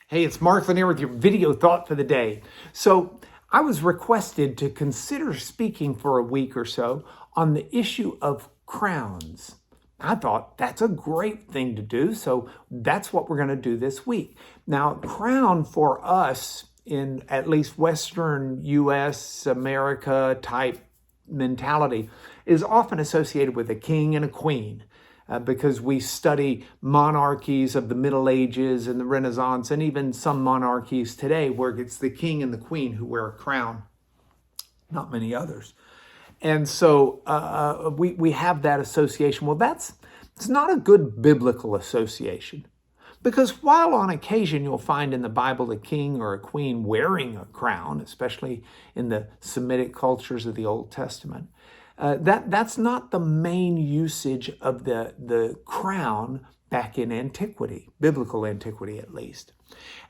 Hey, it's Mark Lanier with your video thought for the day. So, I was requested to consider speaking for a week or so on the issue of crowns. I thought that's a great thing to do, so that's what we're going to do this week. Now, crown for us in at least Western US, America type mentality is often associated with a king and a queen because we study monarchies of the Middle Ages and the Renaissance, and even some monarchies today where it's the king and the queen who wear a crown, not many others. And so we have that association. Well, it's not a good biblical association. Because while on occasion you'll find in the Bible a king or a queen wearing a crown, especially in the Semitic cultures of the Old Testament, that's not the main usage of the crown back in antiquity, biblical antiquity at least.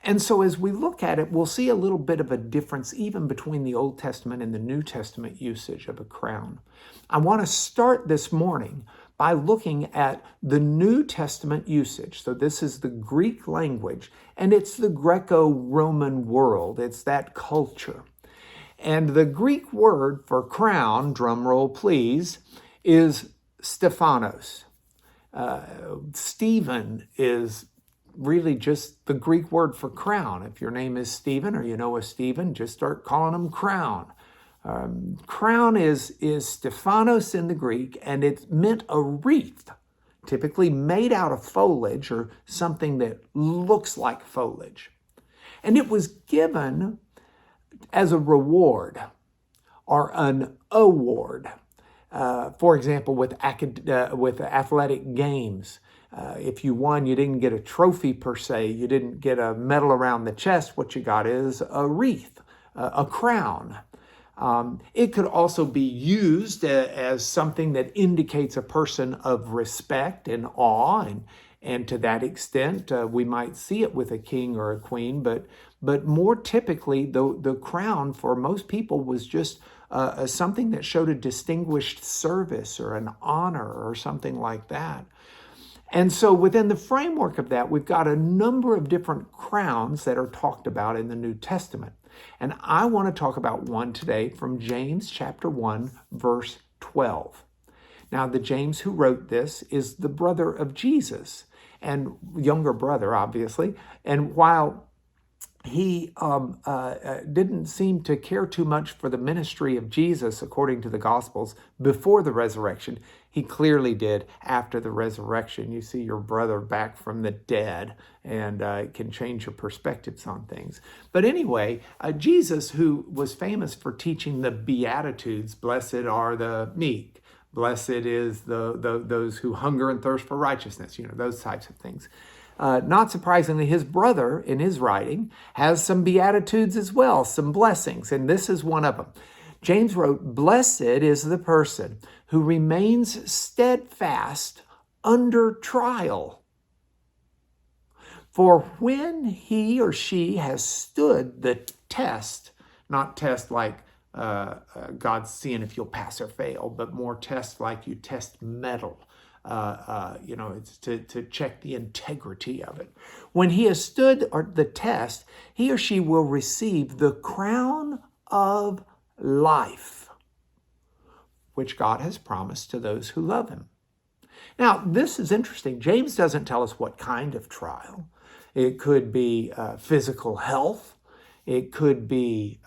And so as we look at it, we'll see a little bit of a difference even between the Old Testament and the New Testament usage of a crown. I want to start this morning by looking at the New Testament usage. So this is the Greek language, and it's the Greco-Roman world. It's that culture. And the Greek word for crown, drum roll please, is Stephanos. Stephen is really just the Greek word for crown. If your name is Stephen or you know a Stephen, just start calling him crown. Crown is Stephanos in the Greek, and it meant a wreath, typically made out of foliage or something that looks like foliage. And it was given as a reward or an award. For example, with athletic games, if you won, you didn't get a trophy per se. You didn't get a medal around the chest. What you got is a wreath, a crown. It could also be used as something that indicates a person of respect and awe, and to that extent, we might see it with a king or a queen, but more typically, the crown for most people was just something that showed a distinguished service or an honor or something like that. And so within the framework of that, we've got a number of different crowns that are talked about in the New Testament. And I want to talk about one today from James chapter 1, verse 12. Now, the James who wrote this is the brother of Jesus, and younger brother, obviously. And while he didn't seem to care too much for the ministry of Jesus according to the Gospels before the resurrection, he clearly did after the resurrection. You see your brother back from the dead, and it can change your perspectives on things. But anyway, Jesus, who was famous for teaching the Beatitudes, blessed are the meek, blessed is those who hunger and thirst for righteousness, those types of things. Not surprisingly, his brother, in his writing, has some beatitudes as well, some blessings, and this is one of them. James wrote, "Blessed is the person who remains steadfast under trial. For when he or she has stood the test," not test like God's seeing if you'll pass or fail, but more test like you test metal. It's to check the integrity of it. When he has stood the test, he or she will receive the crown of life, which God has promised to those who love him. Now, this is interesting. James doesn't tell us what kind of trial. It could be physical health. It could be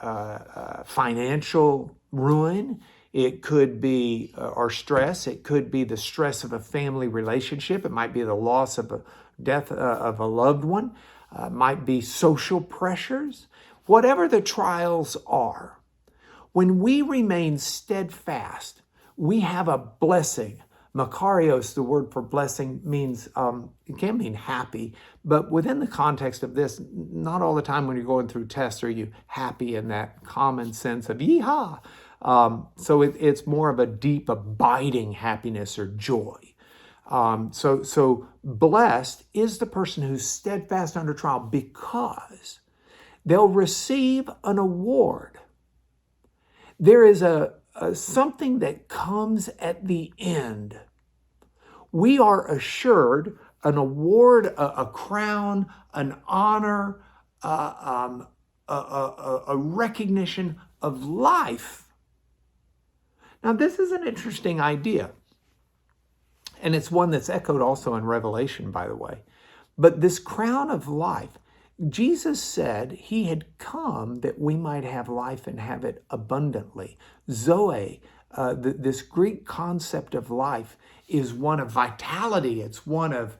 financial ruin. It could be or stress. It could be the stress of a family relationship. It might be the loss of a death of a loved one. It might be social pressures. Whatever the trials are, when we remain steadfast, we have a blessing. Makarios, the word for blessing, means, it can mean happy, but within the context of this, not all the time when you're going through tests are you happy in that common sense of yeehaw. So it's more of a deep, abiding happiness or joy. So blessed is the person who's steadfast under trial because they'll receive an award. There is something that comes at the end. We are assured an award, a crown, an honor, a recognition of life. Now, this is an interesting idea, and it's one that's echoed also in Revelation, by the way. But this crown of life, Jesus said he had come that we might have life and have it abundantly. Zoe, this Greek concept of life, is one of vitality. It's one of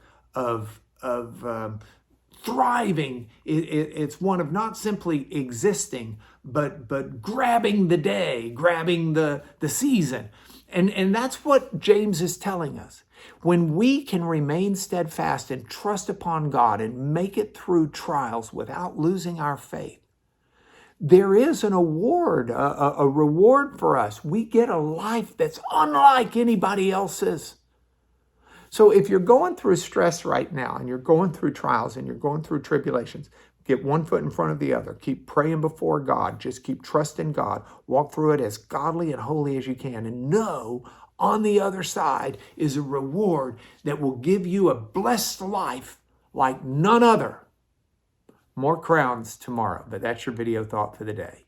thriving. It's one of not simply existing, but grabbing the day, grabbing the season. And that's what James is telling us. When we can remain steadfast and trust upon God and make it through trials without losing our faith, there is an award, a reward for us. We get a life that's unlike anybody else's. So if you're going through stress right now and you're going through trials and you're going through tribulations, get one foot in front of the other. Keep praying before God. Just keep trusting God. Walk through it as godly and holy as you can. And know on the other side is a reward that will give you a blessed life like none other. More crowns tomorrow, but that's your video thought for the day.